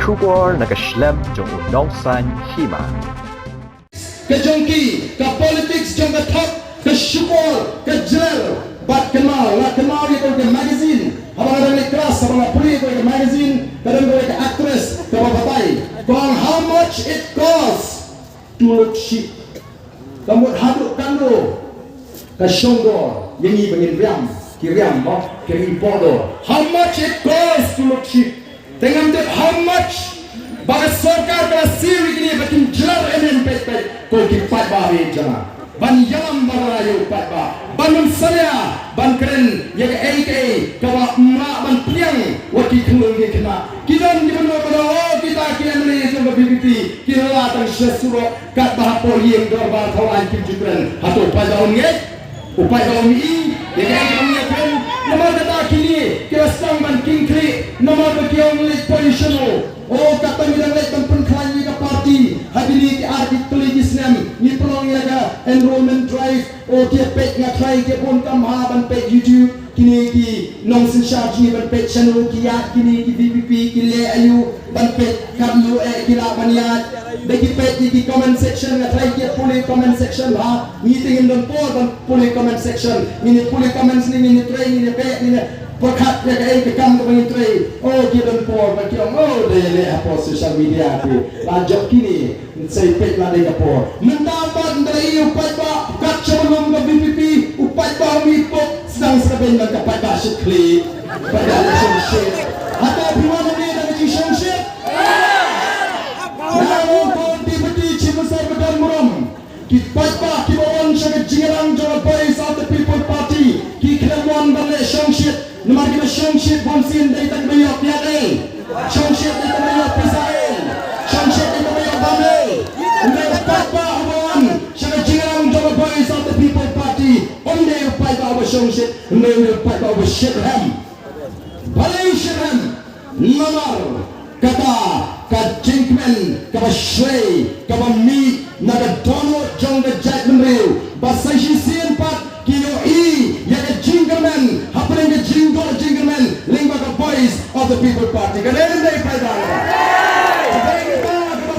bersyukur nak Islam jong unongsan hima. Ke jongki, ke politics jong ke top, ke syukur, ke jelar, bat kenal, nak kenal itu ke magazine, abang ada ni kelas, abang nak pulih itu ke magazine, kadang boleh ke actress, ke bapak-bapak. Kong how much it costs to look chic. Kamu hadukkan lo, ke syonggo, yang ini bagi riam, kiriam, kiri podo. How much it costs to look chic? Tengah tu how much? Bagi sorkar pada siri ini batin jelar MNP kau kipat bahagia jangan. Ban yalam barayu pat ba. Ban saya, ban keren yang AK kawa emak ban piang wakil kelung dia kena. Kita ni mana pada kita kena Malaysia BBP kita latang sesuatu kat bahap poliang dorbar kawan kita atau pada orang upaya orang ini yang kami akan nama kata kini kita sang ban king kri nama bagi orang lek position. Oh kata bilang lek tempat klanyi ke parti hadiri ke arti tulis Islam ni pelong ya enrollment drive oh dia page nga try ke pun kam ban page YouTube kini ki nong sin charge ni ban page channel ki ya kini ki VPP ki le ayu ban page kamlu kila maniat bagi page ki comment section nga try ke pulih comment section ha meeting in ban pulih comment section ni pulih comments ni try ni page ni Perkat ya kain ke kamu mengintri. Oh kita por bagi orang. Oh dia lihat apa social media tu. Lanjut kini saya pet lari ke por. Mendapat dari upat ba kat sebelum ke BPP upat ba mipok sedang serben dan kapat ba sekli pada relationship. Atau priwana ni dah relationship. Namun kau tiba-tiba cibesar bedan muram. Kipat ba kibawan syarikat jingerang jawa Bali South People Party. Kikelawan relationship. Nomor kita syongship bonsin dari tak banyak pihak ni. Syongship dari tak banyak pisahin. Syongship dari tak banyak bamai. Untuk apa hubungan syarikat jingerang Jawa Bali South People Party. Onde upai bawa syongship. Onde upai bawa syirham. Balai syirham. Nomor kata kajingmen kaba syai kaba mi naga dono jong the jack menriu. Bahasa Indonesia 4 kilo yang jingerman happening the jingerman lingua the voice of the people party kadang day pada kadang kita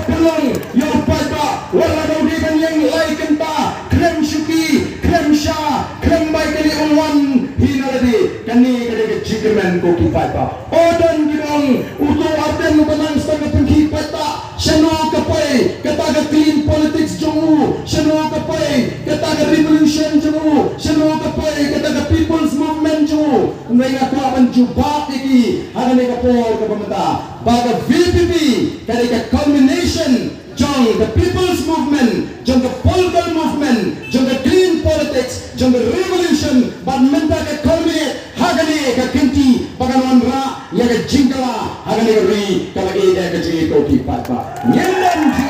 pelong yang pada wala daw di kan yang laikan pa klem syuki klem sya klem baik kali unwan hinaladi kani kadang jingerman ko kipat pa odan gidong uto aten banang setengah pengkipat pa syano kapai kata clean politics jongu syano kapai kata revolution jongu syano kapai kata people's movement jongu mereka kawan jubah iki ada mereka por ke pemerintah baga VPP kadang combination jong the people's movement jong the political movement jong the clean politics jong the revolution but menta ke culminate hagani ke kinti bagaimana ra ya ke jingkala hagani ri kalau ida ke jingi ko kipat pa nyelam ji